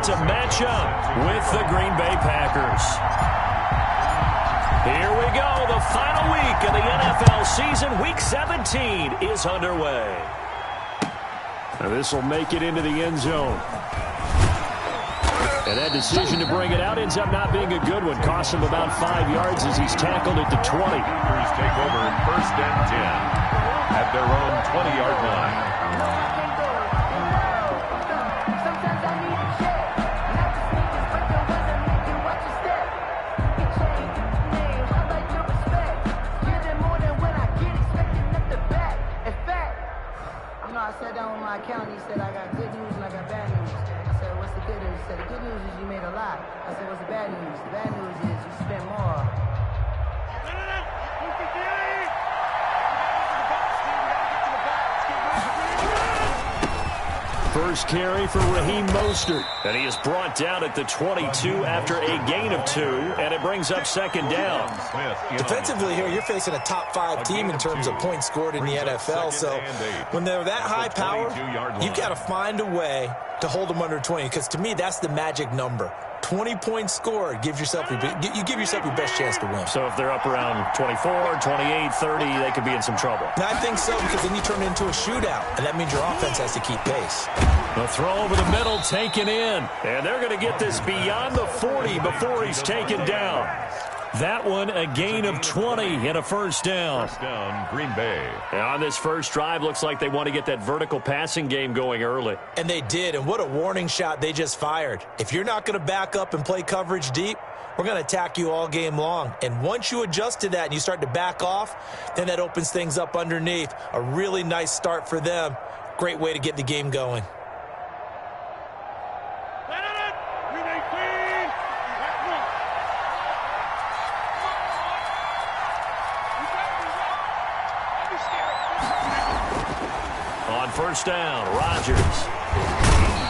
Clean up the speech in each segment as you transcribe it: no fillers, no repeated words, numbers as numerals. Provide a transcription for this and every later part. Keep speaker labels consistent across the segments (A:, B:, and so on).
A: set to match up with the Green Bay Packers. Here we go. The final week of the NFL season. Week 17 is underway. This will make it into the end zone. And that decision to bring it out ends up not being a good one. Costs him about 5 yards as he's tackled at the 20.
B: Packers take over 1st and 10 at their own 20-yard line.
C: I sat down with my accountant. He said, I got good news and I got bad news. I said, what's the good news? He said, the good news is you made a lot. I said, what's the bad news? The bad news is you spent more.
A: First carry for Raheem Mostert. And he is brought down at the 22 after a gain of 2, and it brings up 2nd down.
D: Defensively here, you're facing a top 5 team in terms of points scored in the NFL. So when they're that high power, you've got to find a way to hold them under 20, because to me, that's the magic number. 20 points scored, you give yourself your best chance to win.
A: So if they're up around 24, 28, 30, they could be in some trouble.
D: I think so, because then you turn it into a shootout, and that means your offense has to keep pace.
A: The throw over the middle taken in, and they're going to get this beyond the 40 before he's taken down. That one, a gain of 20 and a first down.
B: First down, Green Bay.
A: And on this first drive, looks like they want to get that vertical passing game going early.
D: And they did, and what a warning shot they just fired. If you're not going to back up and play coverage deep, we're going to attack you all game long. And once you adjust to that and you start to back off, then that opens things up underneath. A really nice start for them. Great way to get the game going.
A: First down, Rodgers.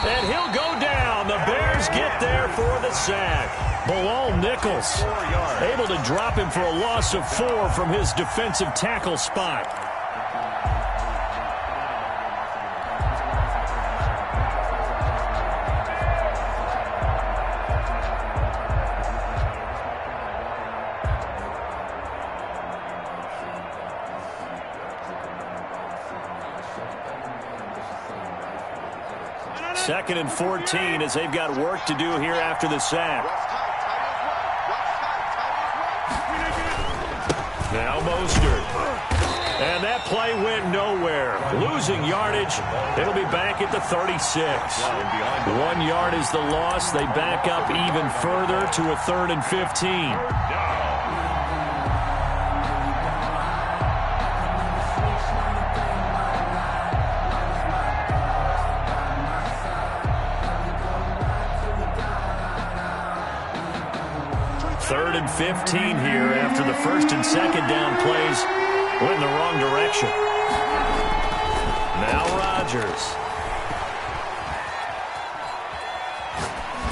A: And he'll go down. The Bears get there for the sack. Bilal Nichols able to drop him for a loss of 4 from his defensive tackle spot. Second and 14 as they've got work to do here after the sack. Now Mostert. And that play went nowhere. Losing yardage. It'll be back at the 36. 1 yard is the loss. They back up even further to a 3rd and 15. Third and 15 here after the 1st and 2nd down plays went in the wrong direction. Now Rodgers.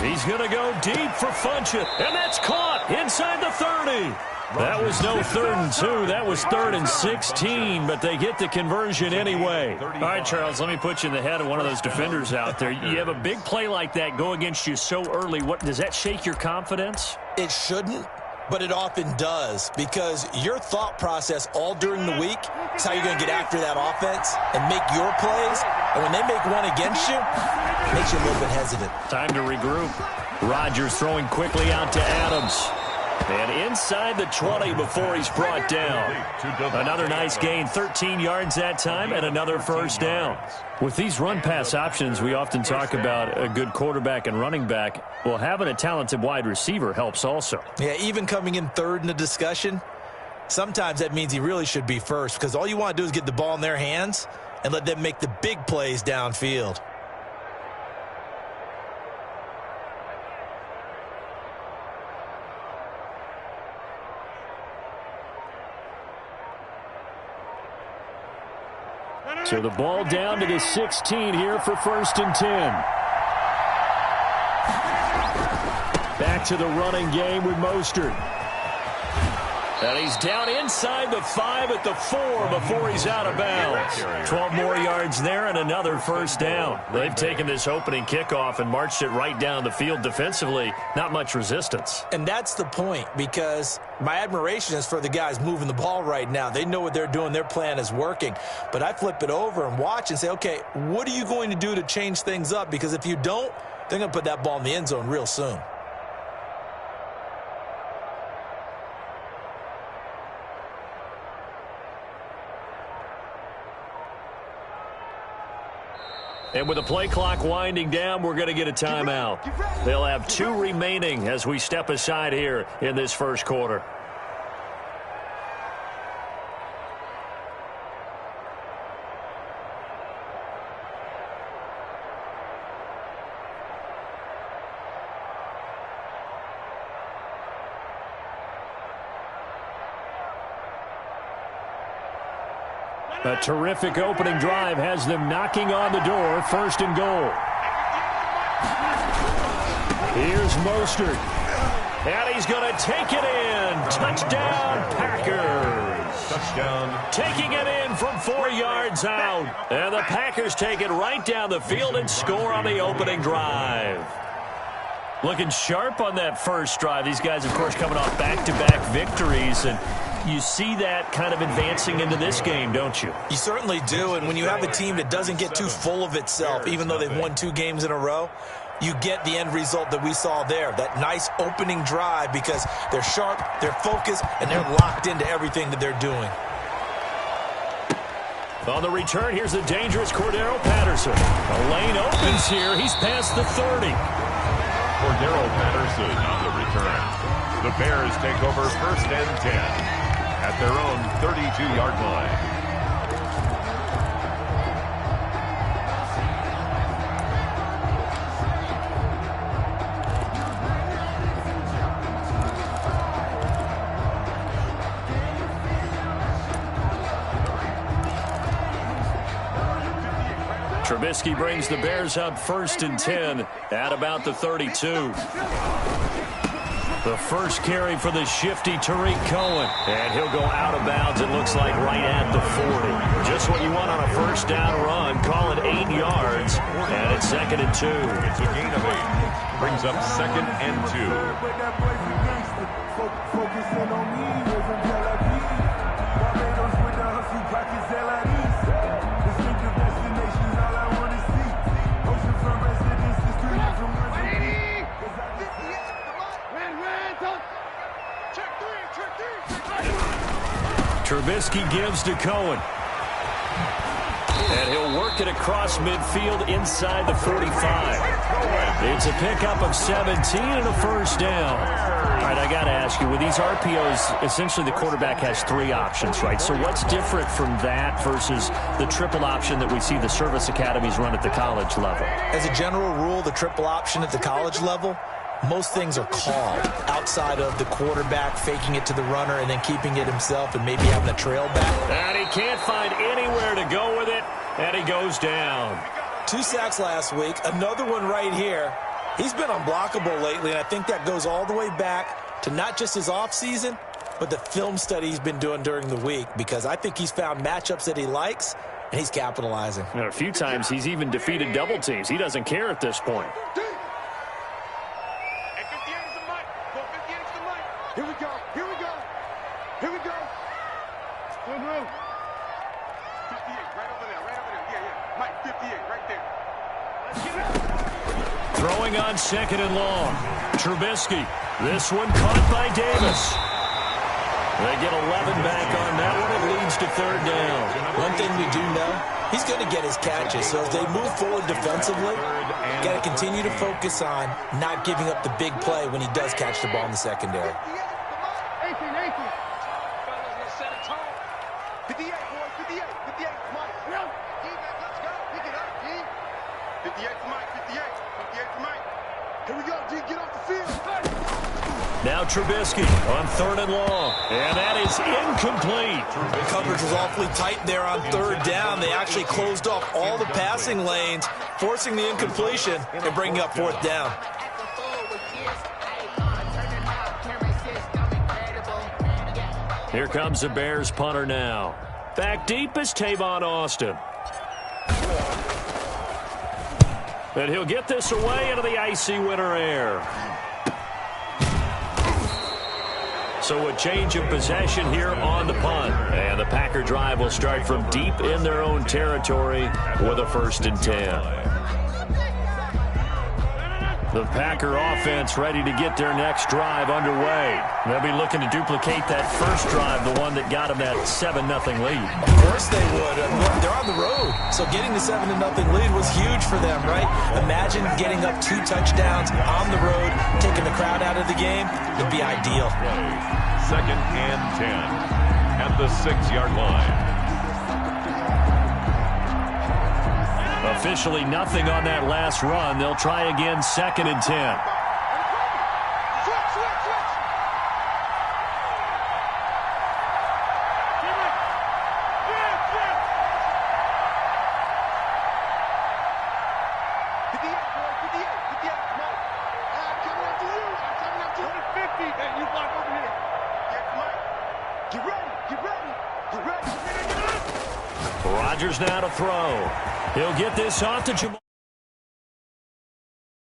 A: He's going to go deep for Funchess, and that's caught inside the 30. That was no 3rd and 2. That was 3rd and 16, but they get the conversion anyway. All right, Charles, let me put you in the head of one of those defenders out there. You have a big play like that go against you so early. What does that shake your confidence?
D: It shouldn't, but it often does, because your thought process all during the week is how you're going to get after that offense and make your plays. And when they make one against you, it makes you a little bit hesitant.
A: Time to regroup. Rodgers throwing quickly out to Adams. And inside the 20 before he's brought down. Another nice gain, 13 yards that time, and another first down. With these run-pass options, we often talk about a good quarterback and running back. Well, having a talented wide receiver helps also.
D: Yeah, even coming in 3rd in the discussion, sometimes that means he really should be first, because all you want to do is get the ball in their hands and let them make the big plays downfield.
A: So the ball down to the 16 here for 1st and 10. Back to the running game with Mostert. And he's down inside the 5 at the 4 before he's out of bounds. 12 more yards there and another first down. They've taken this opening kickoff and marched it right down the field defensively. Not much resistance.
D: And that's the point, because my admiration is for the guys moving the ball right now. They know what they're doing. Their plan is working. But I flip it over and watch and say, okay, what are you going to do to change things up? Because if you don't, they're going to put that ball in the end zone real soon.
A: And with the play clock winding down, we're going to get a timeout. They'll have 2 remaining as we step aside here in this first quarter. A terrific opening drive has them knocking on the door, 1st and goal. Here's Mostert. And he's going to take it in. Touchdown, Packers.
B: Touchdown.
A: Taking it in from 4 yards out. And the Packers take it right down the field and score on the opening drive. Looking sharp on that first drive. These guys, of course, coming off back-to-back victories, and you see that kind of advancing into this game, don't you?
D: You certainly do, and when you have a team that doesn't get too full of itself, even though they've won 2 games in a row, you get the end result that we saw there, that nice opening drive, because they're sharp, they're focused, and they're locked into everything that they're doing.
A: On the return, here's the dangerous Cordero Patterson. The lane opens here. He's past the 30.
B: Cordero Patterson on the return. The Bears take over 1st and 10 at their own 32-yard line.
A: Trubisky brings the Bears up 1st and 10 at about the 32. The first carry for the shifty Tariq Cohen. And he'll go out of bounds, it looks like, right at the 40. Just what you want on a first down run. Call it 8 yards. And it's 2nd and 2.
B: It's a gain of 8. Brings up 2nd and 2.
A: Trubisky gives to Cohen. And he'll work it across midfield inside the 45. It's a pickup of 17 and a first down. All right, I got to ask you, with these RPOs, essentially the quarterback has 3 options, right? So what's different from that versus the triple option that we see the service academies run at the college level?
D: As a general rule, the triple option at the college level, most things are called outside of the quarterback faking it to the runner and then keeping it himself and maybe having a trail back.
A: And he can't find anywhere to go with it, and he goes down.
D: 2 sacks last week, another one right here. He's been unblockable lately, and I think that goes all the way back to not just his offseason, but the film study he's been doing during the week, because I think he's found matchups that he likes, and he's capitalizing.
A: And a few times he's even defeated double teams. He doesn't care at this point.
E: Here we go. Here we go. Here we go. Go, go. 58, right over there. Right over there. Yeah, yeah. Mike, 58, right there. Let's get it.
A: Throwing on 2nd and long. Trubisky. This one caught by Davis. They get 11 back on that one. It leads to 3rd down.
D: One thing we do know, he's going to get his catches. So as they move forward defensively, got to continue to focus on not giving up the big play when he does catch the ball in the secondary.
E: 58, boys, 58, 58, Mike. Let's go. Pick it up, D. 58 for Mike, 58 for Mike. Here we go, D, get off the field.
A: Now Trubisky on 3rd and long. And that is incomplete.
D: The coverage was awfully tight there on 3rd down. They actually closed off all the passing lanes, forcing the incompletion and bringing up 4th down.
A: Here comes the Bears punter now. Back deep is Tavon Austin. And he'll get this away into the icy winter air. So a change of possession here on the punt. And the Packer drive will start from deep in their own territory with a 1st and 10. The Packer offense ready to get their next drive underway. They'll be looking to duplicate that first drive, the one that got them that 7-0 lead.
D: Of course they would. They're on the road, so getting the 7-0 lead was huge for them, right? Imagine getting up 2 touchdowns on the road, taking the crowd out of the game. It'd be ideal.
B: 2nd and 10 at the 6-yard line.
A: Officially nothing on that last run. They'll try again 2nd and 10. Rodgers now to throw. He'll get this off to Jamal.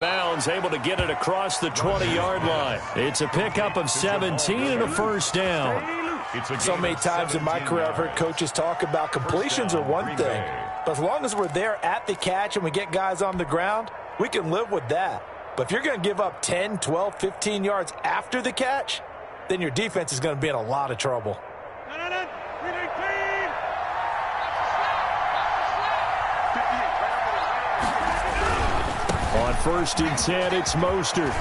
A: Bounds, able to get it across the 20-yard line. It's a pickup of 17 and a 1st down.
D: So many times in my career I've heard coaches talk about completions are one thing. But as long as we're there at the catch and we get guys on the ground, we can live with that. But if you're going to give up 10, 12, 15 yards after the catch, then your defense is going to be in a lot of trouble.
A: On 1st and 10, it's Mostert.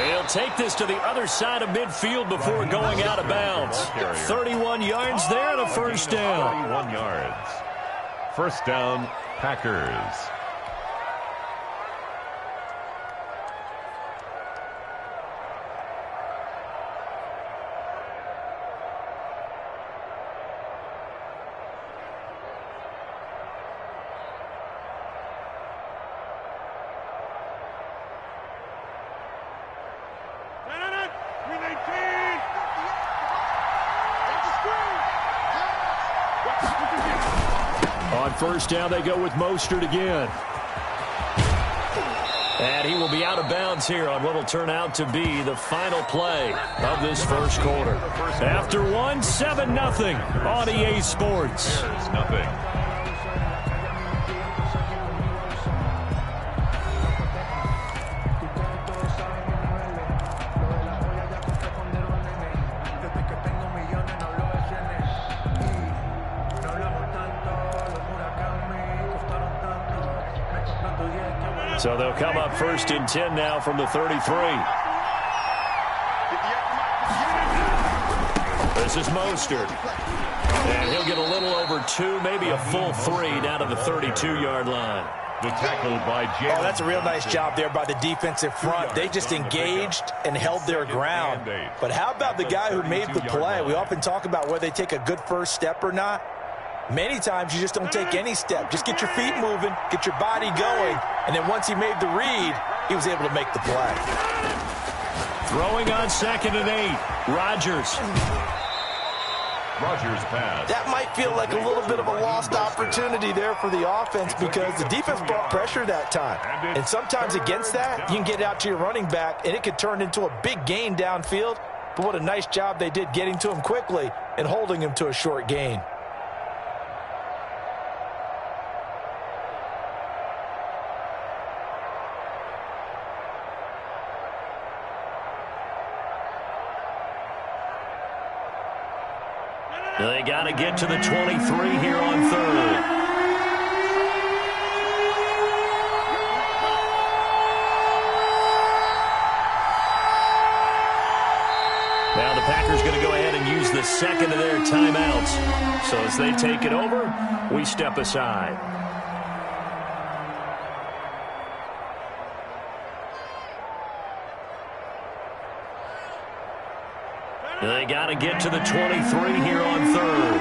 A: He'll take this to the other side of midfield before going out of bounds. 31 yards there and a 1st down.
B: 31 yards. 1st down, Packers.
A: On 1st down, they go with Mostert again. And he will be out of bounds here on what will turn out to be the final play of this 1st quarter. After 7-0 on EA Sports.
B: Nothing.
A: So they'll come up 1st and 10 now from the 33. This is Mostert. And he'll get a little over 2, maybe a full 3 down to the 32-yard line.
B: The tackle by Jalen.
D: Oh, that's a real nice job there by the defensive front. They just engaged and held their ground. But how about the guy who made the play? We often talk about whether they take a good first step or not. Many times you just don't take any step. Just get your feet moving, get your body going, and then once he made the read, he was able to make the play.
A: Throwing on 2nd and 8. Rodgers
B: pass.
D: That might feel like a little bit of a lost opportunity there for the offense because the defense brought pressure that time. And sometimes against that, you can get out to your running back, and it could turn into a big gain downfield. But what a nice job they did getting to him quickly and holding him to a short gain.
A: They got to get to the 23 here on 3rd. Now the Packers going to go ahead and use the 2nd of their timeouts. So as they take it over, we step aside. They got to get to the 23 here on 3rd.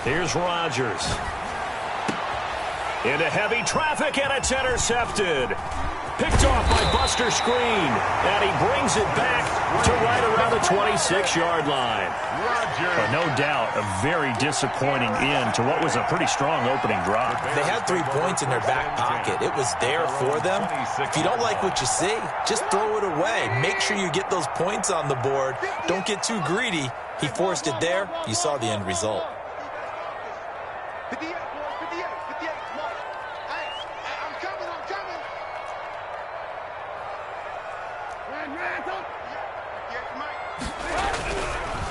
A: Here's Rodgers. Into heavy traffic, and it's intercepted. Picked off by Buster Screen, and he brings it back to right around the 26-yard line. But no doubt, a very disappointing end to what was a pretty strong opening drive.
D: They had 3 points in their back pocket. It was there for them. If you don't like what you see, just throw it away. Make sure you get those points on the board. Don't get too greedy. He forced it there. You saw the end result.
E: 58, boys, 58, 58, come on. Hey, I'm coming, I'm coming.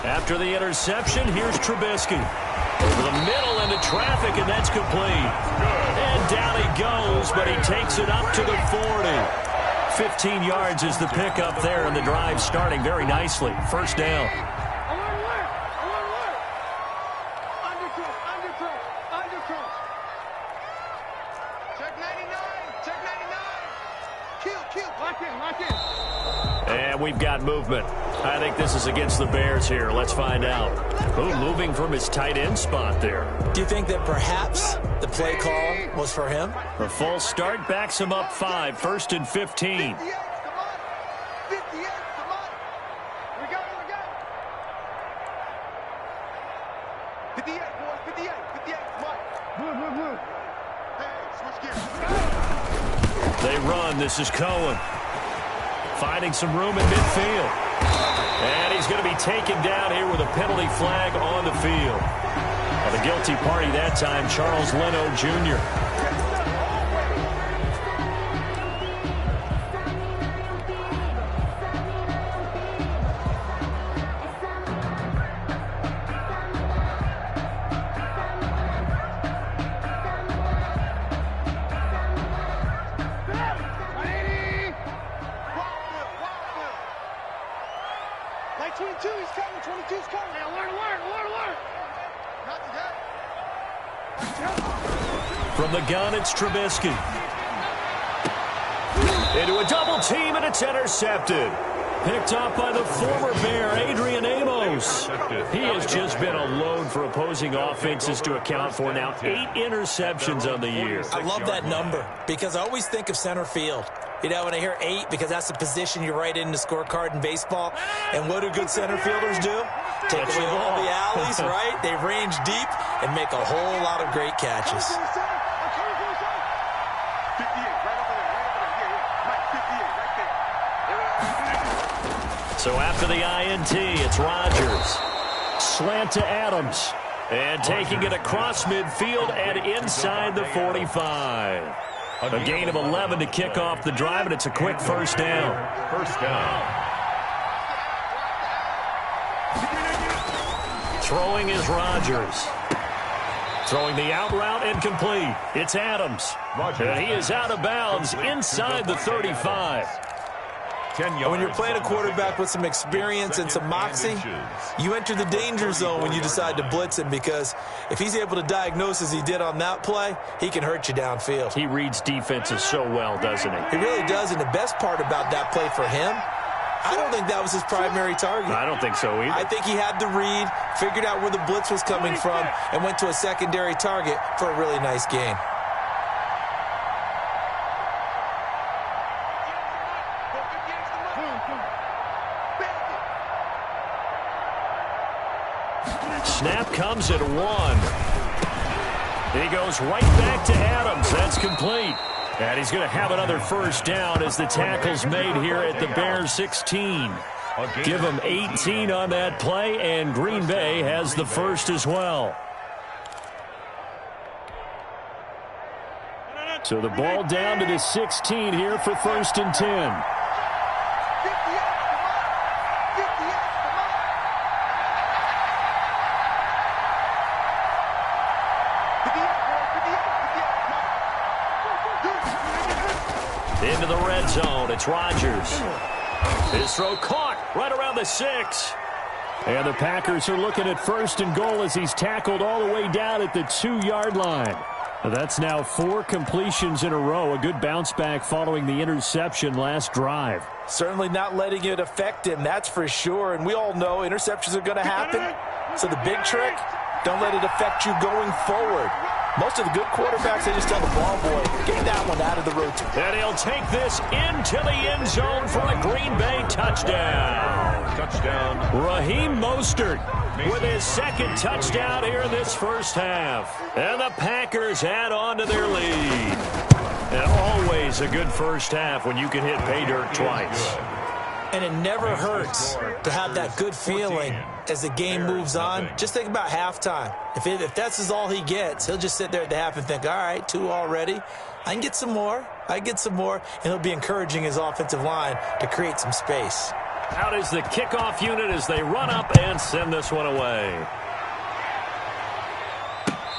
A: After the interception, here's Trubisky. Over the middle into traffic, and that's complete. And down he goes, but he takes it up to the 40. 15 yards is the pickup there, and the drive starting very nicely. First down. And we've got movement. I think this is against the Bears here. Let's find out. Ooh, moving from his tight end spot there.
D: Do you think that perhaps the play call was for him?
A: A full start backs him up 5, 1st and 15.
E: 58, come on. 58, come on. We go. 58, boys, 58, 58, come on. Move. Hey, switch gears.
A: They run. This is Cohen. Finding some room in midfield. And he's going to be taken down here with a penalty flag on the field. Well, the guilty party that time, Charles Leno Jr. From the gun, it's Trubisky. Into a double team, and it's intercepted. Picked off by the former Bear, Adrian Amos. He has just been a load for opposing offenses to account for now. 8 interceptions on the year.
D: I love that number because I always think of center field. You know, when I hear 8, because that's the position you write in the scorecard in baseball. And what do good center fielders do? Take away all the alleys, right? They range deep and make a whole lot of great catches.
E: 58, right over there. Yeah. Mike, 58, right there.
A: So after the INT, it's Rodgers. Slant to Adams. And taking it across midfield and inside the 45. A gain of 11 to kick off the drive, and it's a quick first down.
B: First down.
A: Throwing is Rodgers. Throwing the out route incomplete. It's Adams. And he is out of bounds inside the 35.
D: When you're playing a quarterback with some experience and some moxie, you enter the danger zone when you decide to blitz him, because if he's able to diagnose as he did on that play, he can hurt you downfield.
A: He reads defenses so well, doesn't he?
D: He really does, and the best part about that play for him, I don't think that was his primary target.
A: I don't think so either.
D: I think he had the read, figured out where the blitz was coming from, and went to a secondary target for a really nice gain.
A: Snap comes at 1. He goes right back to Adams. That's complete. And he's going to have another first down as the tackle's made here at the Bears 16. Give him 18 on that play, and Green Bay has the first as well. So the ball down to the 16 here for 1st and 10. Into the red zone, it's Rodgers. His throw caught right around the 6. And the Packers are looking at 1st and goal as he's tackled all the way down at the 2-yard line. That's now 4 completions in a row. A good bounce back following the interception last drive.
D: Certainly not letting it affect him, that's for sure. And we all know interceptions are going to happen. So the big trick, Don't let it affect you going forward. Most of the good quarterbacks, they just tell the ball boy, get that one out of the rotation.
A: And he'll take this into the end zone for a Green Bay touchdown.
B: Touchdown.
A: Raheem Mostert with his second touchdown here in this first half. And the Packers add on to their lead. And always a good first half when you can hit pay dirt twice.
D: And it never hurts to have that good feeling as the game moves on. Just think about halftime. If that's all he gets, he'll just sit there at the half and think, all right, 2 already. I can get some more. And he'll be encouraging his offensive line to create some space.
A: Out is the kickoff unit as they run up and send this one away.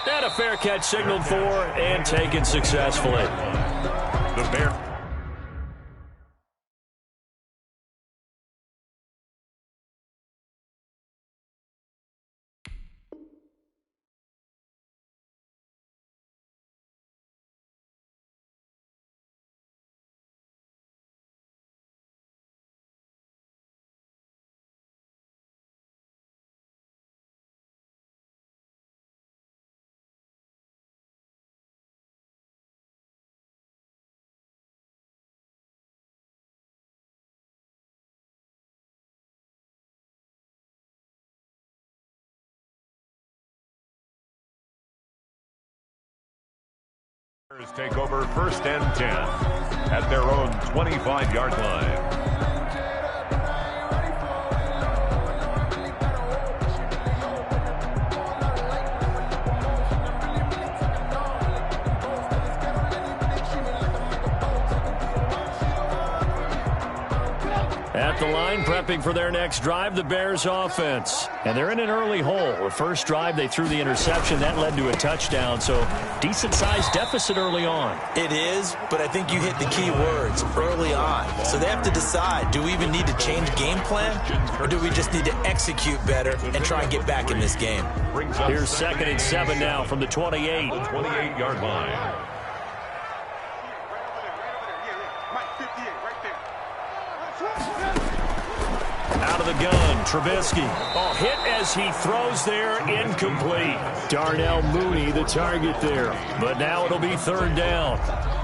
A: And a fair catch signaled for and taken successfully.
B: The Bears. Take over first and 10 at their own 25-yard line.
A: At the line, prepping for their next drive, the Bears offense. And they're in an early hole. The first drive, they threw the interception. That led to a touchdown, so decent-sized deficit early on.
D: It is, but I think you hit the key words, early on. So they have to decide, do we even need to change game plan, or do we just need to execute better and try and get back in this game?
A: Here's 2nd and 7 now from the 28.
B: 28-yard line.
A: Out of the gun, Trubisky. Oh, hit as he throws there, incomplete. Darnell Mooney, the target there. But now it'll be 3rd down.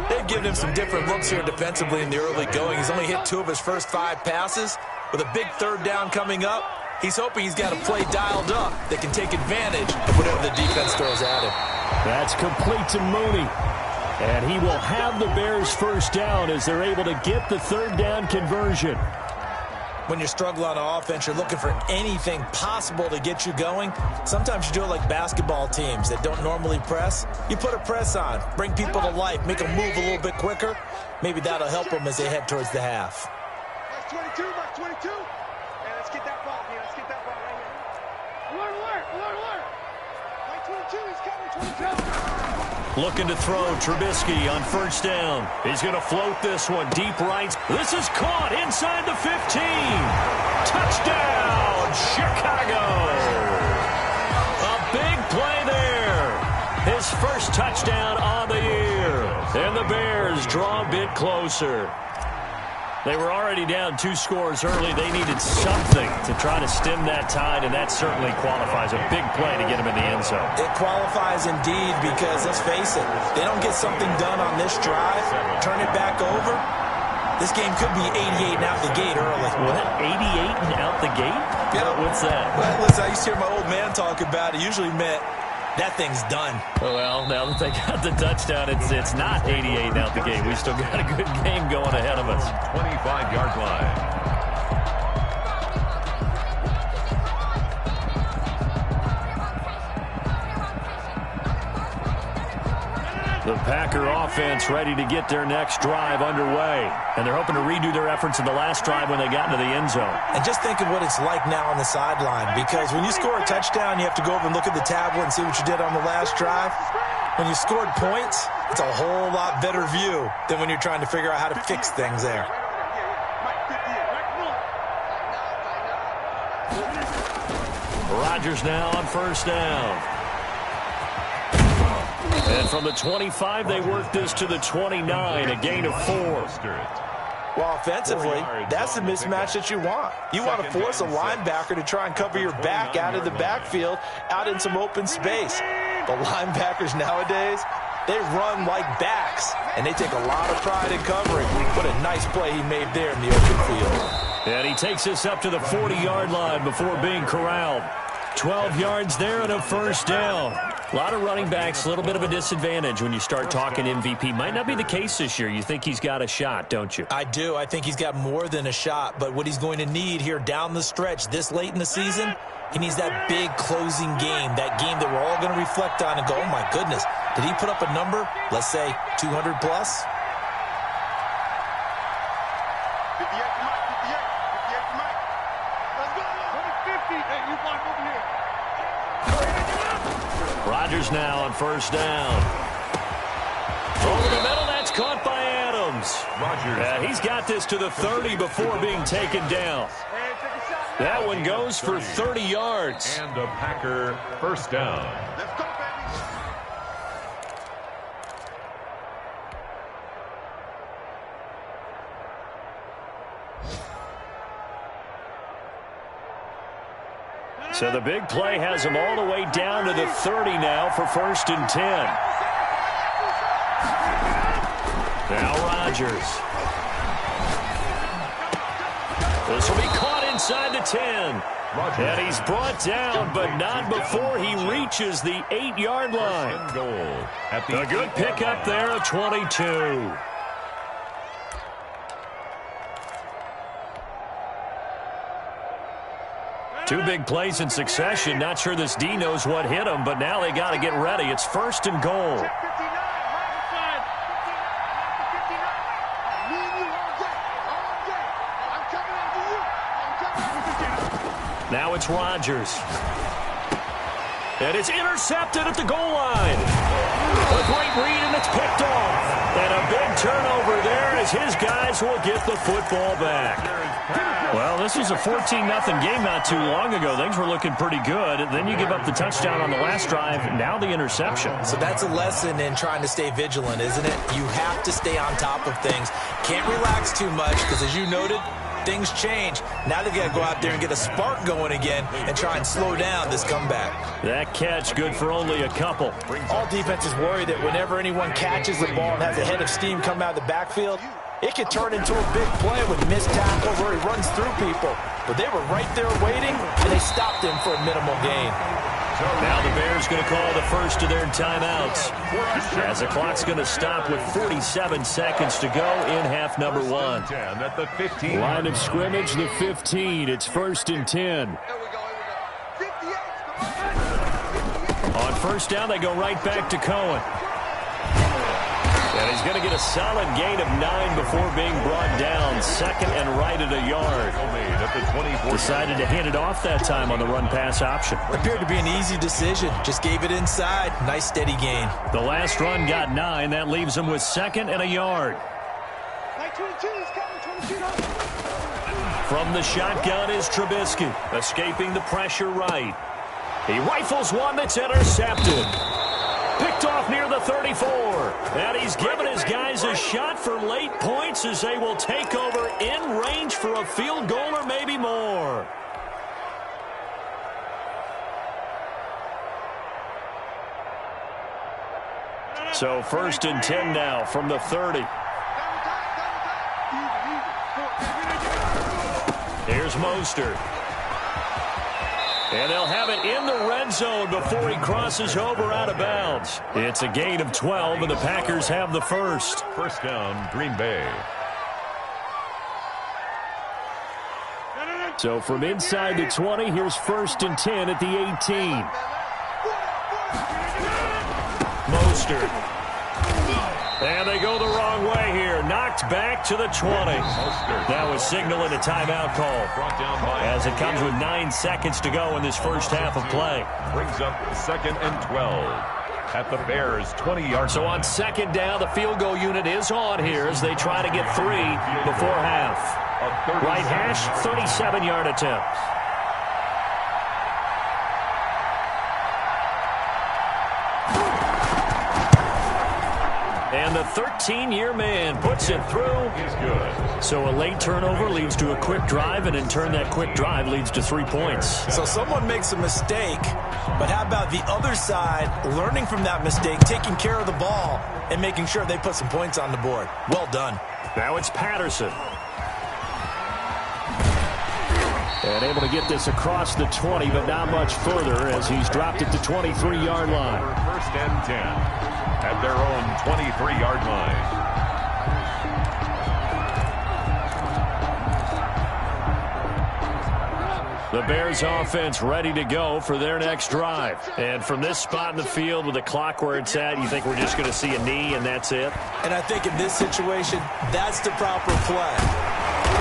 D: They've given him some different looks here defensively in the early going. He's only hit 2 of his first 5 passes. With a big 3rd down coming up, he's hoping he's got a play dialed up that can take advantage of whatever the defense throws at him.
A: That's complete to Mooney. And he will have the Bears' first down as they're able to get the 3rd down conversion.
D: When you struggle on offense, you're looking for anything possible to get you going. Sometimes you do it like basketball teams that don't normally press. You put a press on, bring people to life, make them move a little bit quicker. Maybe that'll help them as they head towards the half.
E: Mark 22, Mark 22. And let's get that ball, man. Let's get that ball right here. Alert. Mark 22, he's coming, 22.
A: Looking to throw, Trubisky on 1st down. He's going to float this one deep right. This is caught inside the 15. Touchdown, Chicago. A big play there. His first touchdown on the year. And the Bears draw a bit closer. They were already down 2 scores early. They needed something to try to stem that tide, and that certainly qualifies. A big play to get him in the end zone.
D: It qualifies indeed because, let's face it, they don't get something done on this drive, turn it back over, this game could be 88 and out the gate early.
A: What? 88 and out the gate?
D: Yeah.
A: What's that?
D: Well, listen, I used to hear my old man talk about it. Usually meant that thing's done.
A: Well, now that they got the touchdown, it's not 88 out the gate. We still got a good game going ahead of us.
B: 25-yard line.
A: The Packer offense ready to get their next drive underway. And they're hoping to redo their efforts in the last drive when they got into the end zone.
D: And just think of what it's like now on the sideline, because when you score a touchdown, you have to go over and look at the tablet and see what you did on the last drive. When you scored points, it's a whole lot better view than when you're trying to figure out how to fix things there.
A: Rodgers now on 1st down. And from the 25, they work this to the 29, a gain of 4.
D: Well, offensively, that's the mismatch that you want. You want to force a linebacker to try and cover your back out of the backfield, out in some open space. The linebackers nowadays, they run like backs, and they take a lot of pride in covering. What a nice play he made there in the open field.
A: And he takes us up to the 40-yard line before being corralled. 12 yards there and a first down. A lot of running backs, a little bit of a disadvantage when you start talking MVP. Might not be the case this year. You think he's got a shot, don't you?
D: I do. I think he's got more than a shot. But what he's going to need here down the stretch this late in the season, he needs that big closing game, that game that we're all going to reflect on and go, oh, my goodness, did he put up a number, let's say 200 plus?
E: 58 to Mike, 58 to Mike. Let's go. 50. Hey, you block over here.
A: Rodgers now on first down. Over the middle, that's caught by Adams.
B: Rodgers.
A: He's got this to the 30 before being taken down. That one goes for 30 yards.
B: And a Packer first down.
E: Let's go, baby.
A: So the big play has him all the way down to the 30 now for first and 10. Now Rodgers. This will be caught inside the 10. And he's brought down, but not before he reaches the 8-yard line.
B: Goal at the
A: A good pickup there of 22. Two big plays in succession. Not sure this D knows what hit him, but now they got to get ready. It's first and goal.
E: 59, right side. 59. Me and you all day. All day. I'm coming after you. I'm coming.
A: Now it's Rodgers. And it's intercepted at the goal line. A great read, and it's picked off. And a big turnover there as his guys will get the football back. Well, this was a 14-0 game not too long ago. Things were looking pretty good. Then you give up the touchdown on the last drive. Now the interception.
D: So that's a lesson in trying to stay vigilant, isn't it? You have to stay on top of things. Can't relax too much because, as you noted, things change. Now they've got to go out there and get a spark going again and try and slow down this comeback.
A: That catch good for only a couple.
D: All defenses worry that whenever anyone catches the ball and has a head of steam come out of the backfield, it could turn into a big play with missed tackles where he runs through people. But they were right there waiting, and they stopped him for a minimal gain.
A: Now the Bears going to call the first of their timeouts, as the clock's going to stop with 47 seconds to go in half number one.
B: At the 15.
A: Line of scrimmage, the 15. It's first and 10. On first down, they go right back to Cohen. And he's going to get a solid gain of 9 before being brought down. Second and right at a yard. Decided to hand it off that time on the run-pass option.
D: Appeared to be an easy decision. Just gave it inside. Nice steady gain.
A: The last run got 9. That leaves him with second and a yard. From the shotgun is Trubisky, escaping the pressure right. He rifles one that's intercepted. Picked off near the 34. And he's given his guys a shot for late points as they will take over in range for a field goal or maybe more. So first and 10 now from the 30. Here's Mostert. And they'll have it in the red zone before he crosses over out of bounds. It's a gain of 12, and the Packers have the first.
B: First down, Green Bay.
A: So from inside the 20, here's first and 10 at the 18. Mostert. And they go the wrong way here. Knocked back to the 20. That was signaling a timeout call, as it comes with 9 seconds to go in this first half of play.
B: Brings up second and 12 at the Bears' 20-yard.
A: So on second down, the field goal unit is on here as they try to get 3 before half. Right hash, 37-yard attempt. And the 13-year man puts it through.
B: He's good.
A: So a late turnover leads to a quick drive, and in turn that quick drive leads to 3 points.
D: So someone makes a mistake, but how about the other side learning from that mistake, taking care of the ball, and making sure they put some points on the board? Well done.
A: Now it's Patterson. And able to get this across the 20, but not much further as he's dropped it to 23-yard line.
B: First and 10 at their own 23-yard line.
A: The Bears offense ready to go for their next drive. And from this spot in the field with the clock where it's at, you think we're just going to see a knee and that's it?
D: And I think in this situation, that's the proper play.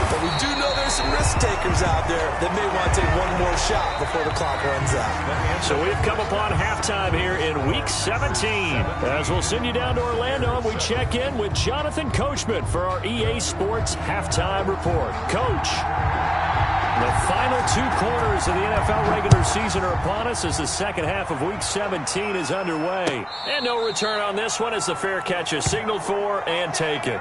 D: But we do know there's some risk takers out there that may want to take one more shot before the clock runs out.
A: So we've come upon halftime here in Week 17. As we'll send you down to Orlando, and we check in with Jonathan Coachman for our EA Sports Halftime Report. Coach, the final 2 quarters of the NFL regular season are upon us as the second half of Week 17 is underway. And no return on this one as the fair catch is signaled for and taken.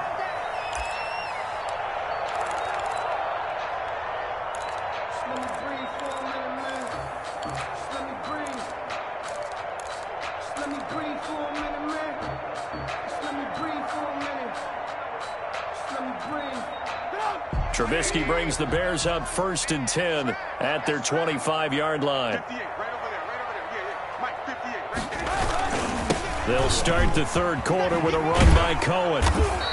A: Trubisky brings the Bears up 1st and 10 at their 25-yard line. They'll start the third quarter with a run by Cohen.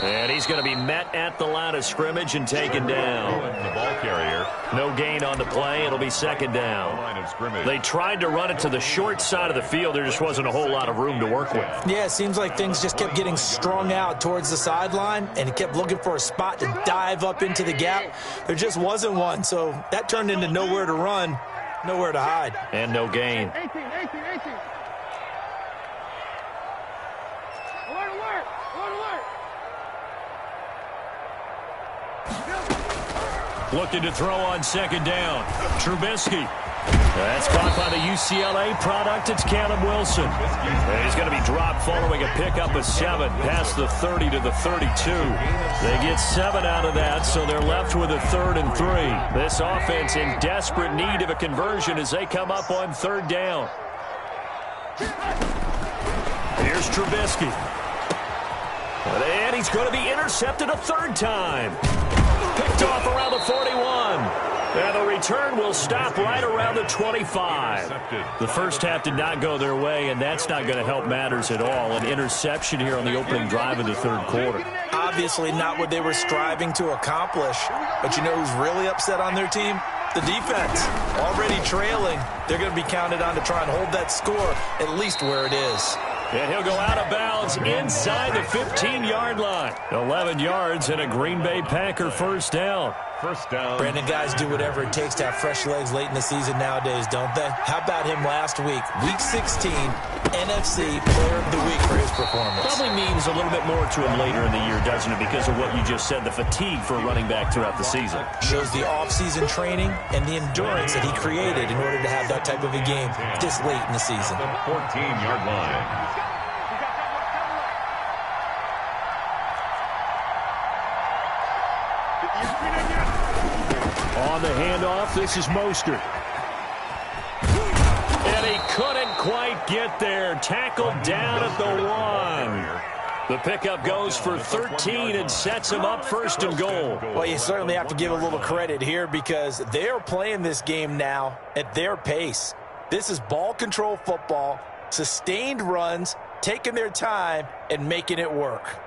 A: And he's going to be met at the line of scrimmage and taken down.
B: The ball carrier.
A: No gain on the play. It'll be second down.
B: Line of scrimmage.
A: They tried to run it to the short side of the field. There just wasn't a whole lot of room to work with.
D: Yeah, it seems like things just kept getting strung out towards the sideline, and he kept looking for a spot to dive up into the gap. There just wasn't one, so that turned into nowhere to run, nowhere to hide.
A: And no gain.
E: 18.
A: Looking to throw on second down. Trubisky. That's caught by the UCLA product. It's Caleb Wilson. And he's going to be dropped following a pickup of 7 past the 30 to the 32. They get 7 out of that, so they're left with a 3rd and 3. This offense in desperate need of a conversion as they come up on 3rd down. Here's Trubisky. And he's going to be intercepted a 3rd time. Picked off around the 41. And the return will stop right around the 25. The first half did not go their way, and that's not going to help matters at all. An interception here on the opening drive of the 3rd quarter.
D: Obviously not what they were striving to accomplish. But you know who's really upset on their team? The defense. Already trailing. They're going to be counted on to try and hold that score at least where it is.
A: And he'll go out of bounds inside the 15-yard line. 11 yards and a Green Bay Packer first down.
B: First down.
D: Brandon, guys do whatever it takes to have fresh legs late in the season nowadays, don't they? How about him last week? Week 16, NFC Player of the Week for his performance.
A: Probably means a little bit more to him later in the year, doesn't it? Because of what you just said, the fatigue for a running back throughout the season.
D: Shows the offseason training and the endurance that he created in order to have that type of a game this late in the season.
B: The 14-yard line.
A: On the handoff, this is Mostert. And he couldn't quite get there. Tackled down at the 1. The pickup goes for 13 and sets him up 1st and goal.
D: Well, you certainly have to give a little credit here because they're playing this game now at their pace. This is ball control football, sustained runs, taking their time, and making it work.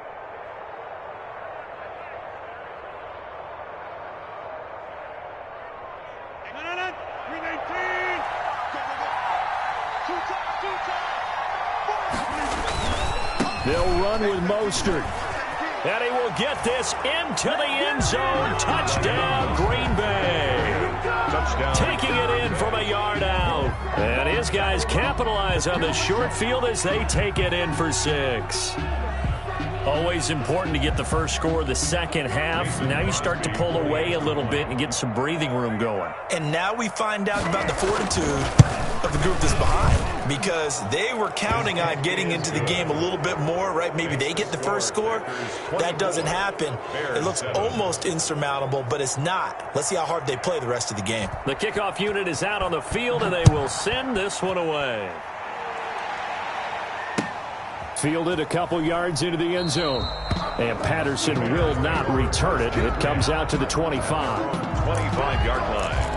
A: They'll run with Mostert. And he will get this into the end zone. Touchdown, Green Bay.
B: Touchdown.
A: Taking it in from a yard out. And his guys capitalize on the short field as they take it in for 6. Always important to get the first score of the second half. Now you start to pull away a little bit and get some breathing room going.
D: And now we find out about the fortitude of the group that's behind. because they were counting on getting into the game a little bit more, right? Maybe they get the first score. That doesn't happen. It looks almost insurmountable, but it's not. Let's see how hard they play the rest of the game.
A: The kickoff unit is out on the field, and they will send this one away. Fielded a couple yards into the end zone. And Patterson will not return it. It comes out to the 25.
B: 25-yard line.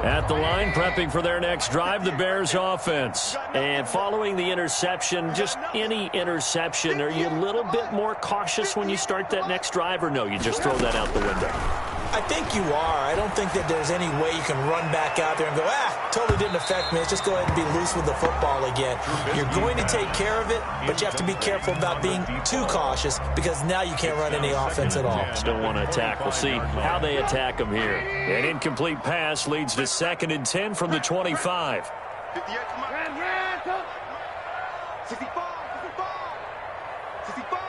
A: At the line, prepping for their next drive, the Bears offense. And following the interception, just any interception, are you a little bit more cautious when you start that next drive, or no, you just throw that out the window?
D: I think you are. I don't think that there's any way you can run back out there and go, totally didn't affect me. Let's just go ahead and be loose with the football again. You're going to take care of it, but you have to be careful about being too cautious because now you can't run any offense at all.
A: Still want to attack. We'll see how they attack them here. An incomplete pass leads to 2nd and 10 from the 25.
E: 58 to 65. 65.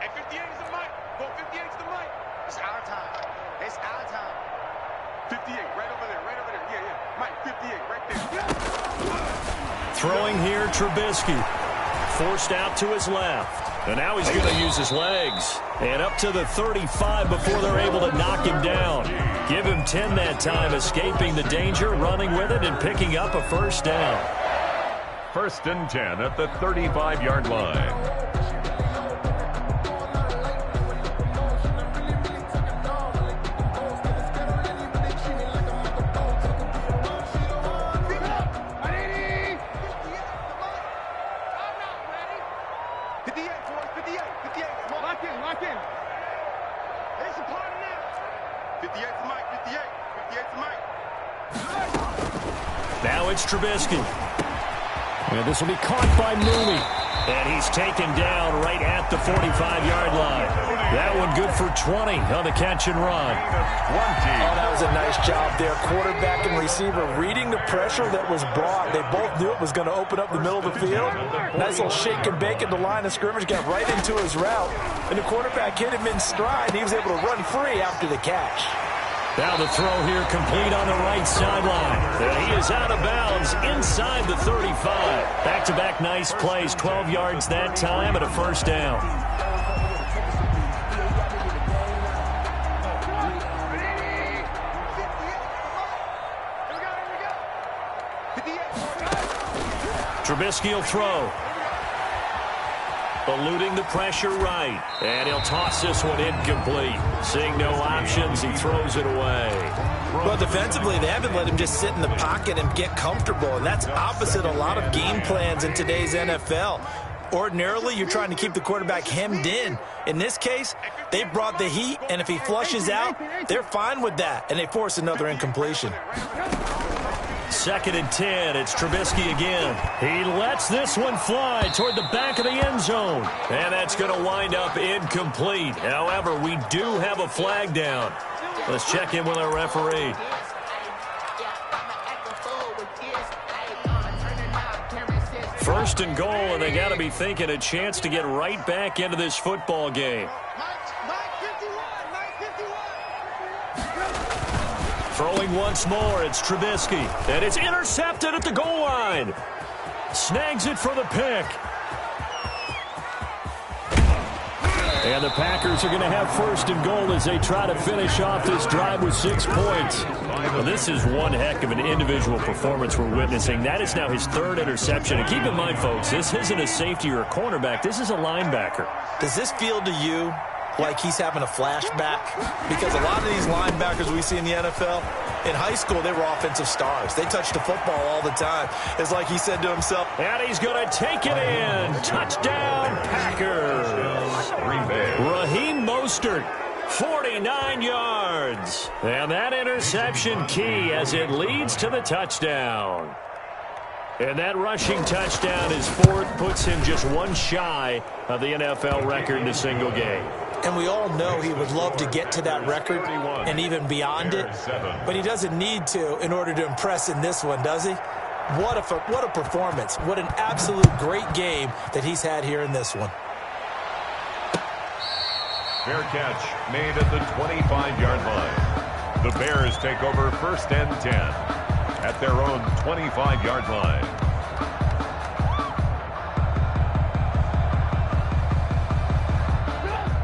E: And 58 is the mic. Go 58 is the mic. It's our time. It's our time. 58, right over there, right over there. Yeah. Mike, 58, right there.
A: Throwing here, Trubisky. Forced out to his left. And now he's going to use his legs. And up to the 35 before they're able to knock him down. Give him 10 that time, escaping the danger, running with it, and picking up a first down.
B: 1st and 10 at the 35-yard line.
A: Now it's Trubisky. And this will be caught by Mooney. And he's taken down right at the 45-yard line. That one good for 20 on the catch and run.
D: Oh, that was a nice job there. Quarterback and receiver reading the pressure that was brought. They both knew it was going to open up the middle of the field. Nice little shake and bake at the line of scrimmage. Got right into his route. And the quarterback hit him in stride. He was able to run free after the catch.
A: Now the throw here complete on the right sideline. And he is out of bounds inside the 35. Back-to-back nice plays, 12 yards that time and a first down. Trubisky will throw. Eluding the pressure right. And he'll toss this one incomplete. Seeing no options, he throws it away.
D: Well, defensively, they haven't let him just sit in the pocket and get comfortable. And that's opposite a lot of game plans in today's NFL. Ordinarily, you're trying to keep the quarterback hemmed in. In this case, they brought the heat, and if he flushes out, they're fine with that. And they force another incompletion.
A: 2nd and 10. It's Trubisky again. He lets this one fly toward the back of the end zone. And that's going to wind up incomplete. However, we do have a flag down. Let's check in with our referee. First and goal, and they got to be thinking a chance to get right back into this football game. Throwing once more, it's Trubisky. And it's intercepted at the goal line. Snags it for the pick. And the Packers are going to have 1st and goal as they try to finish off this drive with 6 points. Well, this is one heck of an individual performance we're witnessing. That is now his 3rd interception. And keep in mind, folks, this isn't a safety or a cornerback. This is a linebacker.
D: Does this feel to you like he's having a flashback? Because a lot of these linebackers we see in the NFL, in high school, they were offensive stars. They touched the football all the time. It's like he said to himself,
A: and he's going to take it in. Touchdown, Packers. Raheem Mostert, 49 yards. And that interception key as it leads to the touchdown. And that rushing touchdown is 4th, puts him just one shy of the NFL record in a single game.
D: And we all know he would love to get to that record and even beyond it. But he doesn't need to in order to impress in this one, does he? What a performance. What an absolute great game that he's had here in this one.
B: Fair catch made at the 25-yard line. The Bears take over 1st and 10 at their own 25-yard line.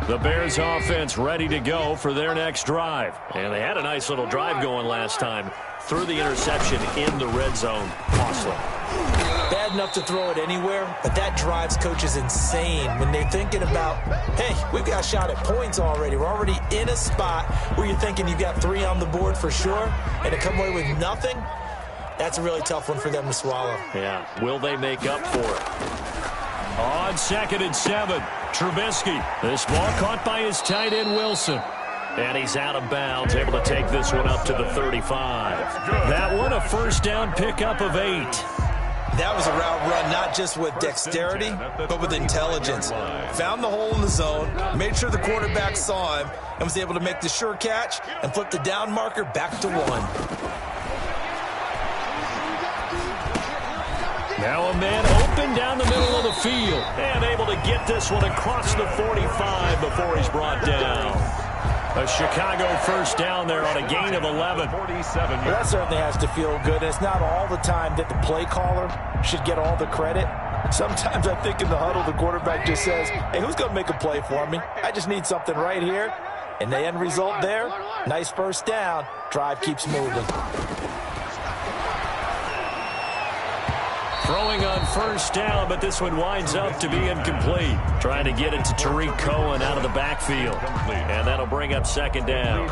A: The Bears offense ready to go for their next drive. And they had a nice little drive going last time. Threw the interception in the red zone. Costly.
D: Bad enough to throw it anywhere, but that drives coaches insane when they're thinking about, hey, we've got a shot at points already. We're already in a spot where you're thinking you've got 3 on the board for sure, and to come away with nothing, that's a really tough one for them to swallow.
A: Yeah. Will they make up for it? On 2nd and 7, Trubisky. This ball caught by his tight end, Wilson. And he's out of bounds, able to take this one up to the 35. That one, a 1st down pickup of 8.
D: That was a route run, not just with dexterity, but with intelligence. Found the hole in the zone, made sure the quarterback saw him, and was able to make the sure catch and flip the down marker back to 1.
A: Now a man open down the middle of the field. And able to get this one across the 45 before he's brought down. A Chicago 1st down there on a gain of 11.
B: 47
D: Well, that certainly has to feel good. And it's not all the time that the play caller should get all the credit. Sometimes I think in the huddle, the quarterback just says, hey, who's going to make a play for me? I just need something right here. And the end result there, nice 1st down. Drive keeps moving.
A: Throwing on 1st down, but this one winds up to be incomplete. Trying to get it to Tariq Cohen out of the backfield. And that'll bring up 2nd down.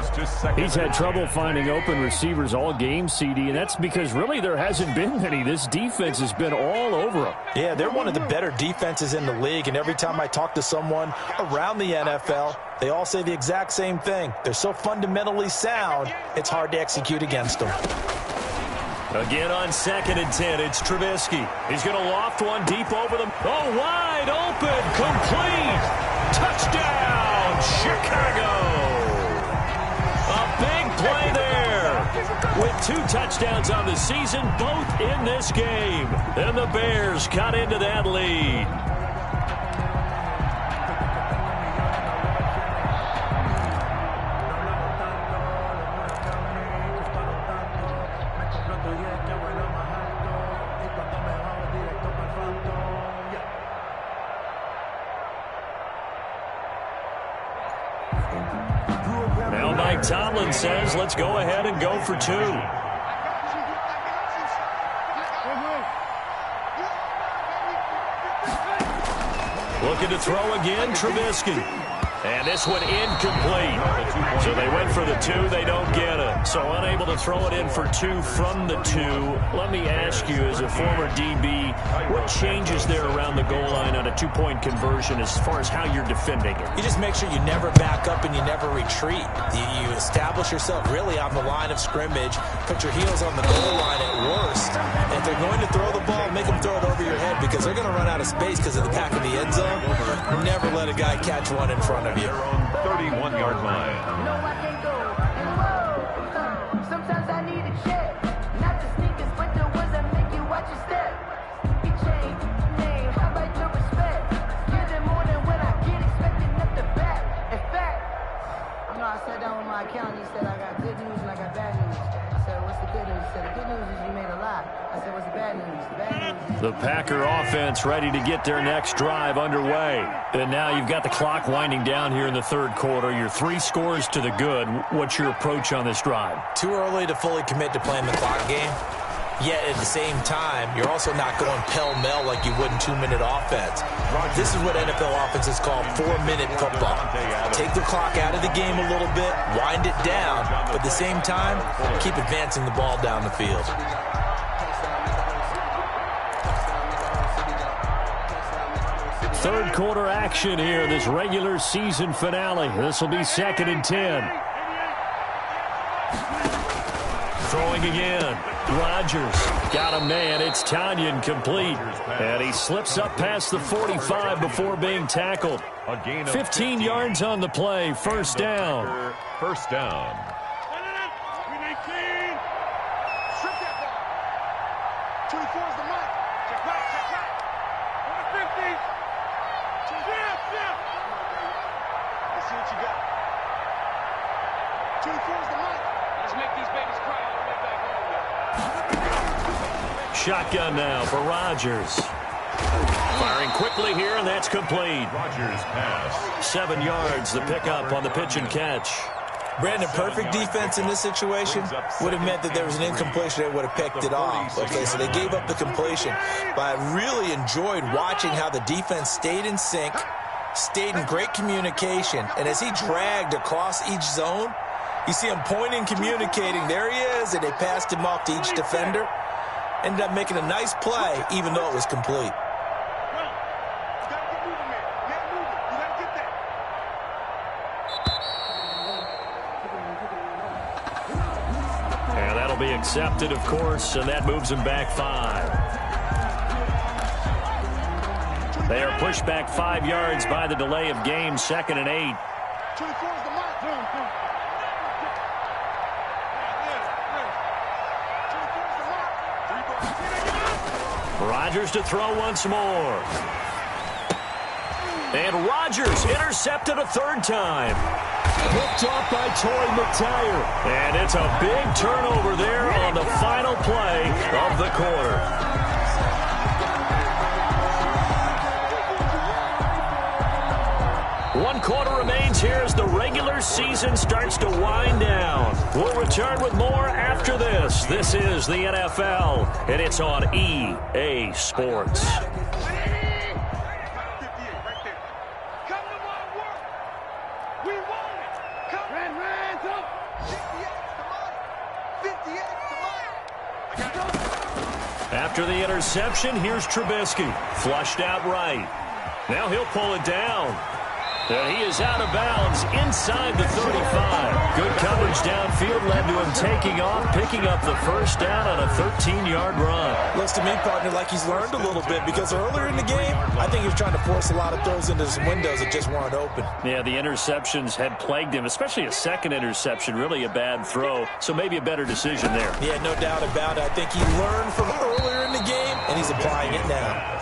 F: He's had trouble finding open receivers all game, CD, and that's because really there hasn't been many. This defense has been all over him.
D: Yeah, they're one of the better defenses in the league, and every time I talk to someone around the NFL, they all say the exact same thing. They're so fundamentally sound, it's hard to execute against them.
A: Again on 2nd and 10, it's Trubisky. He's going to loft one deep over them. Oh, wide open, complete. Touchdown, Chicago. A big play there. With 2 touchdowns on the season, both in this game. And the Bears cut into that lead. Now Mike Tomlin says, let's go ahead and go for 2. Looking to throw again, Trubisky. And this one incomplete. So they went for the 2. They don't get it. So unable to throw it in for 2 from the 2. Let me ask you, as a former DB, what changes there around the goal line on a 2-point conversion as far as how you're defending it?
D: You just make sure you never back up and you never retreat. You establish yourself really on the line of scrimmage, put your heels on the goal line at worst. And if they're going to throw the ball, make them throw it over your head because they're going to run out of space because of the back of the end zone. Never let a guy catch one in front of you.
B: Their own 31-yard line.
C: No, I can't go. Sometimes I need a check. Not the sneakers, but the ones that make you watch your step. He changed name. How about your respect? Give them more than what I get, expecting up the back. In fact, I sat down with my accountant. He said I got good news and I got bad news. I said, what's the good news? He said, the good news is you made a lot. I said, what's the bad news? The bad news is...
A: The Packer offense ready to get their next drive underway. And now you've got the clock winding down here in the 3rd quarter. You're 3 scores to the good. What's your approach on this drive?
D: Too early to fully commit to playing the clock game. Yet at the same time, you're also not going pell-mell like you would in 2-minute offense. This is what NFL offenses call 4-minute football. Take the clock out of the game a little bit, wind it down, but at the same time, keep advancing the ball down the field.
A: Third quarter action here, this regular season finale. This will be 2nd and 10. Throwing again. Rodgers got a man. It's Tanyan complete. And he slips up past the 45 before being tackled. 15 yards on the play. 1st down.
B: 1st down.
E: Strip that ball. 24 is the mark. Check right, check right. On the 50. Let's see what you got. Let's make these babies cry all the way back home.
A: Shotgun now for Rodgers. Firing quickly here, and that's complete.
B: Rodgers pass.
A: 7 yards, the pickup on the pitch and catch.
D: Brandon, perfect defense in this situation would have meant that there was an incompletion. They would have picked it off. Okay, so they gave up the completion. But I really enjoyed watching how the defense stayed in sync, stayed in great communication, and as he dragged across each zone, you see him pointing, communicating. There he is, and they passed him off to each defender. Ended up making a nice play, even though it was complete.
A: And that'll be accepted, of course, and that moves him back 5. They are pushed back 5 yards by the delay of game, 2nd and 8. Rodgers to throw once more. And Rodgers intercepted a 3rd time. Picked off by Torrey McTyer. And it's a big turnover there on the final play of the quarter. One quarter remains here as the regular season starts to wind down. We'll return with more after this. This is the NFL, and it's on EA Sports. After the interception, here's Trubisky. Flushed out right. Now he'll pull it down. And he is out of bounds inside the 35. Good coverage downfield led to him taking off, picking up the 1st down on a 13-yard run.
D: Looks to me, partner, like he's learned a little bit because earlier in the game, I think he was trying to force a lot of throws into some windows that just weren't open.
A: Yeah, the interceptions had plagued him, especially a 2nd interception, really a bad throw. So maybe a better decision there.
D: Yeah, no doubt about it. I think he learned from earlier in the game, and he's applying it now.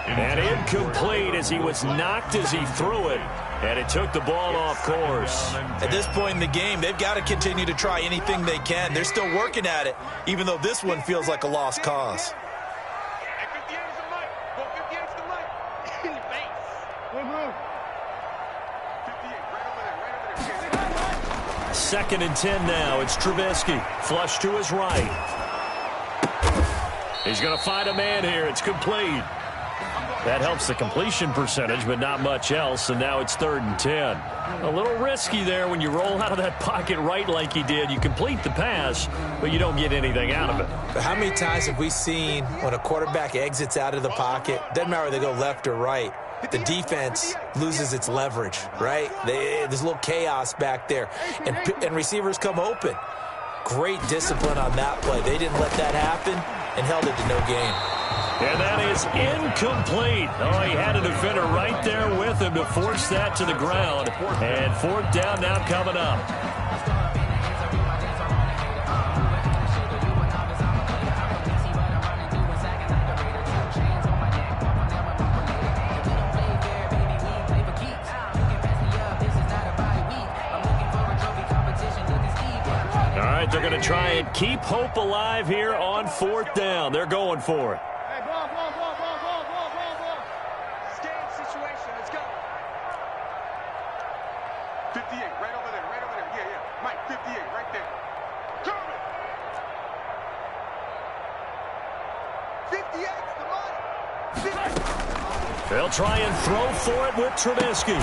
A: And incomplete as he was knocked as he threw it. And it took the ball off course.
D: At this point in the game, they've got to continue to try anything they can. They're still working at it, even though this one feels like a lost cause.
A: 2nd and 10 now. It's Trubisky. Flush to his right. He's going to find a man here. It's complete. That helps the completion percentage, but not much else, and now it's 3rd and 10. A little risky there when you roll out of that pocket right like he did. You complete the pass, but you don't get anything out of it.
D: But how many times have we seen when a quarterback exits out of the pocket, doesn't matter whether they go left or right, the defense loses its leverage, right? There's a little chaos back there, and receivers come open. Great discipline on that play. They didn't let that happen and held it to no gain.
A: And that is incomplete. Oh, he had a defender right there with him to force that to the ground. And 4th down now coming up. All right, they're going to try and keep hope alive here on 4th down. They're going for it. They'll try and throw for it with Trubisky.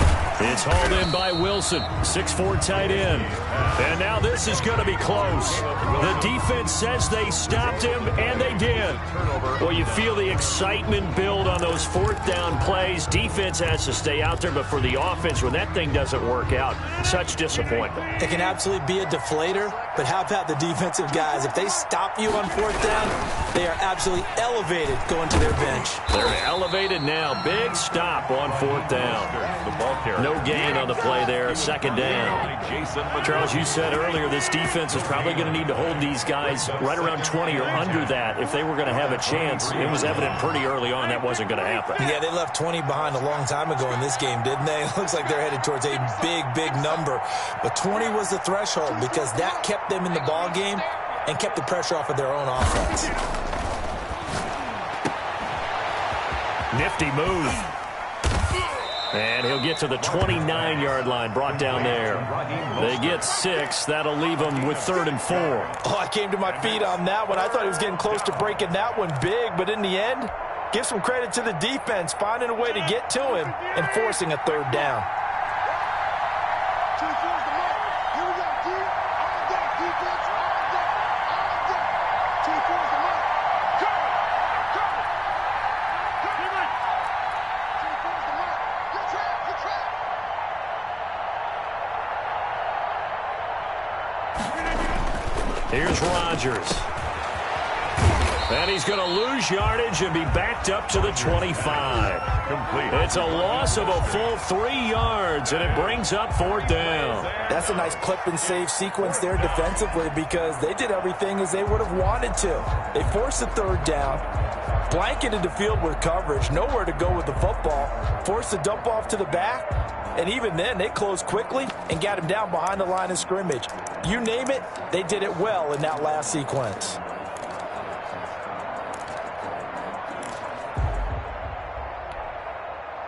A: It's hauled in by Wilson, 6'4" tight end. And now this is going to be close. The defense says they stopped him, and they did. Well, you feel the excitement build on those 4th down plays. Defense has to stay out there, but for the offense, when that thing doesn't work out, such disappointment.
D: It can absolutely be a deflator, but how about the defensive guys? If they stop you on 4th down, they are absolutely elevated going to their bench.
A: They're elevated now. Big stop on 4th down. No gain on the play there. 2nd down. Charles, you said earlier this defense is probably going to need to hold these guys right around 20 or under that if they were going to have a chance. It was evident pretty early on that wasn't going to happen.
D: Yeah, they left 20 behind a long time ago in this game, didn't they? It looks like they're headed towards a big, big number. But 20 was the threshold because that kept them in the ball game and kept the pressure off of their own offense.
A: Nifty move. And he'll get to the 29-yard line, brought down there. They get 6. That'll leave them with 3rd and 4.
D: Oh, I came to my feet on that one. I thought he was getting close to breaking that one big, but in the end, give some credit to the defense, finding a way to get to him and forcing a 3rd down.
A: Here's Rodgers. And he's going to lose yardage and be backed up to the 25.
B: Complete.
A: It's a loss of a full 3 yards, and it brings up 4th down.
D: That's a nice clip and save sequence there defensively because they did everything as they would have wanted to. They forced the 3rd down, blanketed the field with coverage, nowhere to go with the football, forced the dump off to the back, and even then they closed quickly and got him down behind the line of scrimmage. You name it, they did it well in that last sequence.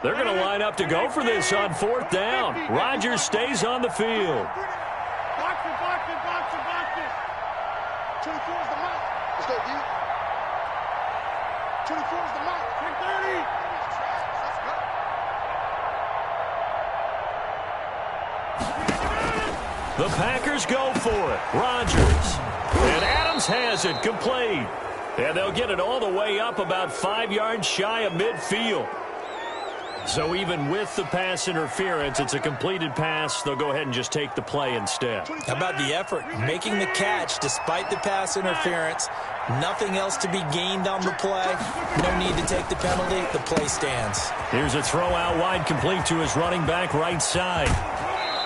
A: They're going to line up to go for this on 4th down. Rodgers stays on the field.
E: Box it, box it, box it, box it. 24 is the mark. Let's go, D. 24 is the mark. 30. Let's go.
A: The Packers go for it. Rodgers. And Adams has it, complete. And they'll get it all the way up about 5 yards shy of midfield. So even with the pass interference, it's a completed pass. They'll go ahead and just take the play instead.
D: How about the effort? Making the catch despite the pass interference. Nothing else to be gained on the play. No need to take the penalty. The play stands.
A: Here's a throw out wide, complete to his running back right side.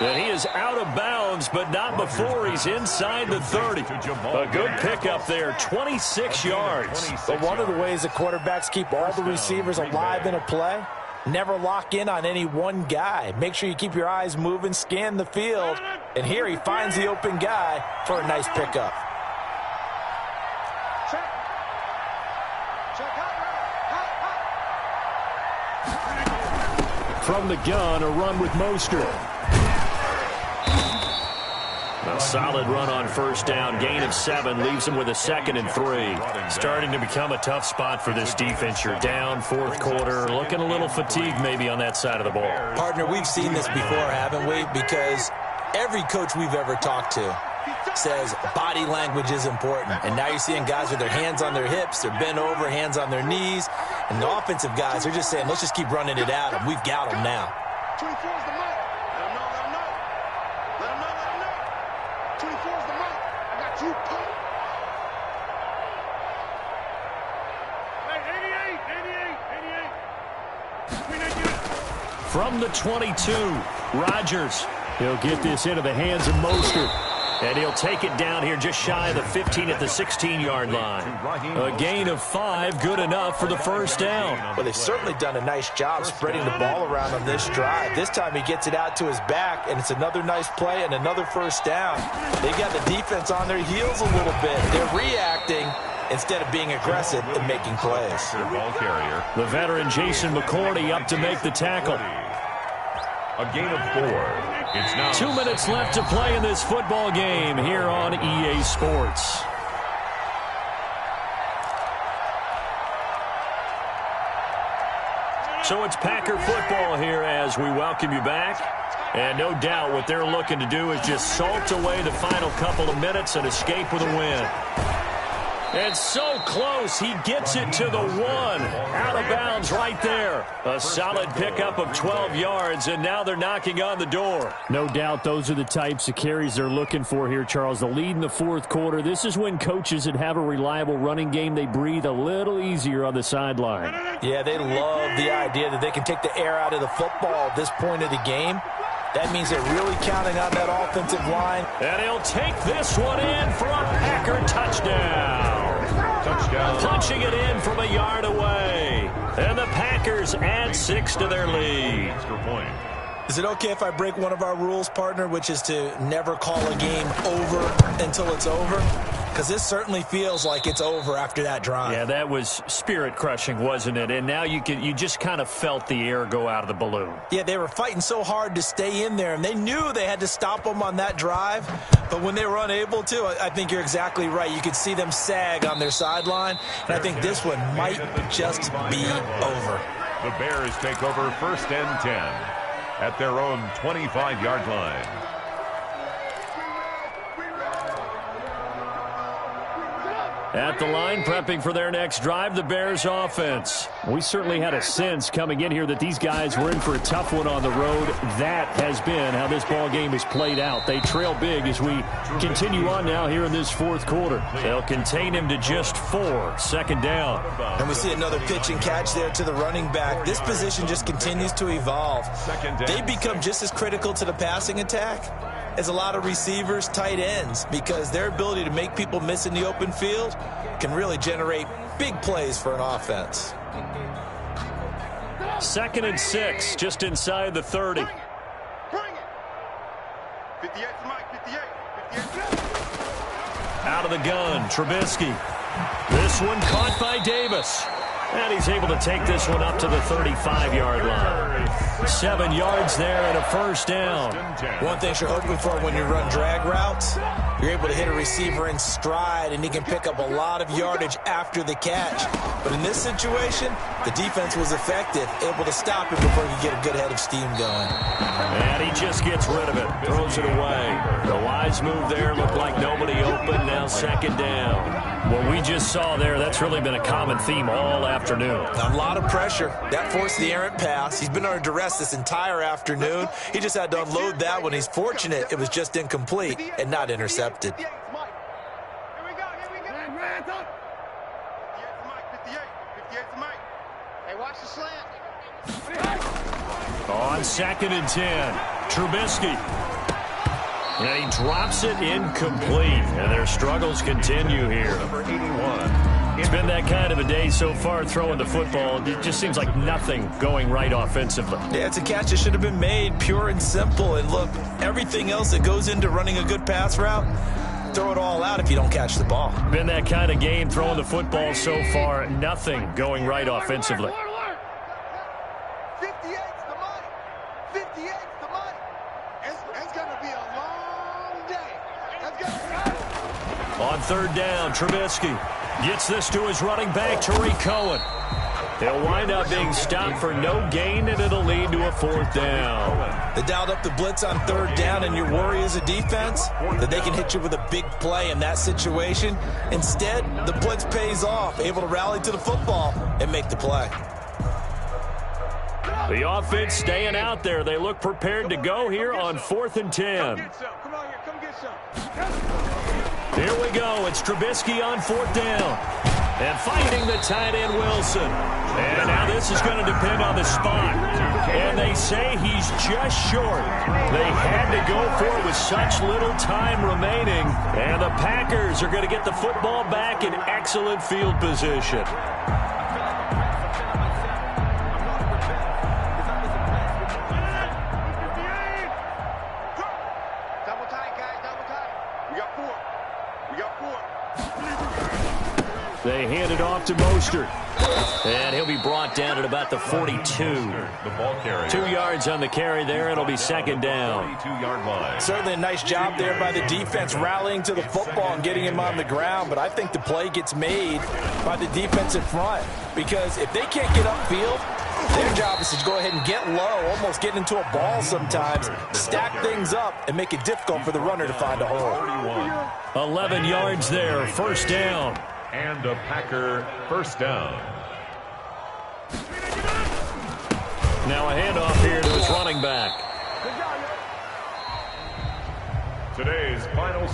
A: And he is out of bounds, but not before he's inside the 30. A good pickup there, 26 yards.
D: But one of the ways the quarterbacks keep all the receivers alive in a play, never lock in on any one guy. Make sure you keep your eyes moving, scan the field. And here he finds the open guy for a nice pickup.
E: Check. Check.
F: From the gun, a run with Mostert.
A: A solid run on 1st down. Gain of 7 leaves him with a 2nd and 3. Starting to become a tough spot for this defense. You're down 4th quarter. Looking a little fatigued maybe on that side of the ball.
D: Partner, we've seen this before, haven't we? Because every coach we've ever talked to says body language is important. And now you're seeing guys with their hands on their hips, they're bent over, hands on their knees. And the offensive guys are just saying, let's just keep running it at them. We've got them now.
E: 24 is the mark. Let him know, let him know. Let him know, let him know. 24 is the mark. I got you. Hey, 88.
A: From the 22, Rodgers.
F: He'll get this into the hands of Mostert.
A: And he'll take it down here just shy of the 15 at the 16-yard line. A gain of 5, good enough for the 1st down.
D: Well, they've certainly done a nice job spreading the ball around on this drive. This time he gets it out to his back, and it's another nice play and another 1st down. They've got the defense on their heels a little bit. They're reacting instead of being aggressive and making plays.
B: Ball carrier.
A: The veteran Jason McCourty up to make the tackle.
B: A gain of 4. It's now
A: 2 minutes left to play in this football game here on EA Sports. So it's Packer football here as we welcome you back. And no doubt what they're looking to do is just salt away the final couple of minutes and escape with a win. And so close, he gets it to the 1. Out of bounds right there. A solid pickup of 12 yards, and now they're knocking on the door.
F: No doubt those are the types of carries they're looking for here, Charles. The lead in the 4th quarter. This is when coaches that have a reliable running game, they breathe a little easier on the sideline.
D: Yeah, they love the idea that they can take the air out of the football at this point of the game. That means they're really counting on that offensive line.
A: And he'll take this one in for a Packer touchdown.
B: Touchdown.
A: Punching it in from a yard away. And the Packers add 6 to their lead.
B: Extra point.
D: Is it okay if I break one of our rules, partner, which is to never call a game over until it's over? Because this certainly feels like it's over after that drive.
A: Yeah, that was spirit-crushing, wasn't it? And now you just kind of felt the air go out of the balloon.
D: Yeah, they were fighting so hard to stay in there, and they knew they had to stop them on that drive. But when they were unable to, I think you're exactly right. You could see them sag on their sideline, and I think this one might just be over.
B: The Bears take over 1st and 10 at their own 25-yard line.
A: At the line, prepping for their next drive, the Bears offense. We certainly had a sense coming in here that these guys were in for a tough one on the road. That has been how this ball game is played out. They trail big as we continue on now here in this 4th quarter. They'll contain him to just 4, 2nd down.
D: And we see another pitch and catch there to the running back. This position just continues to evolve. They become just as critical to the passing attack as a lot of receivers, tight ends, because their ability to make people miss in the open field can really generate big plays for an offense.
A: 2nd and 6, just inside the 30.
E: Bring it. 58 to Mike, 58.
A: Out of the gun, Trubisky. This one caught by Davis. And he's able to take this one up to the 35-yard line. 7 yards there and a 1st down.
D: One thing you're hoping for when you run drag routes, you're able to hit a receiver in stride, and he can pick up a lot of yardage after the catch. But in this situation, the defense was effective, able to stop him before he could get a good head of steam going.
A: And he just gets rid of it, throws it away. The wise move there, looked like nobody open, now 2nd down. What we just saw there, that's really been a common theme all afternoon.
D: A lot of pressure. That forced the errant pass. He's been under duress this entire afternoon. He just had to unload that one. He's fortunate it was just incomplete and not intercepted.
E: 58 to Mike. Here we go, here we go. Hands up. 58 to Mike, 58. 58 to Mike. Hey, watch the slant.
A: On 2nd and 10, Trubisky. And he drops it incomplete. And their struggles continue here.
B: Number 81.
A: It's been that kind of a day so far throwing the football. It just seems like nothing going right offensively.
D: Yeah, it's a catch that should have been made, pure and simple. And look, everything else that goes into running a good pass route, throw it all out if you don't catch the ball.
A: Been that kind of game throwing the football so far. Nothing going right offensively.
E: 58's the money. 58's the money. It's going to be a long day. Let's go.
A: On 3rd down, Trubisky gets this to his running back, Tariq Cohen. He'll wind up being stopped for no gain, and it'll lead to a 4th down.
D: They dialed up the blitz on 3rd down, and your worry as a defense that they can hit you with a big play in that situation. Instead, the blitz pays off, able to rally to the football and make the play.
A: The offense staying out there. They look prepared to go here on 4th and 10.
E: Come on here, come get some.
A: Here we go. It's Trubisky on 4th down. And fighting the tight end, Wilson. And now this is going to depend on the spot. And they say he's just short. They had to go for it with such little time remaining. And the Packers are going to get the football back in excellent field position.
E: Double tight, guys, double tight. We got 4. We got 4.
A: They hand it off to Mostert. And he'll be brought down at about the 42.
B: The ball carrier.
A: 2 yards on the carry there. It'll be 2nd down.
B: 42-yard line.
D: Certainly a nice job there by the defense rallying to the football and getting him on the ground, but I think the play gets made by the defensive front, because if they can't get upfield, their job is to go ahead and get low, almost get into a ball sometimes, stack things up, and make it difficult for the runner to find a hole.
A: 11 yards there, 1st down.
B: And a Packer 1st down.
A: Now a handoff here to his running back.
B: Today's final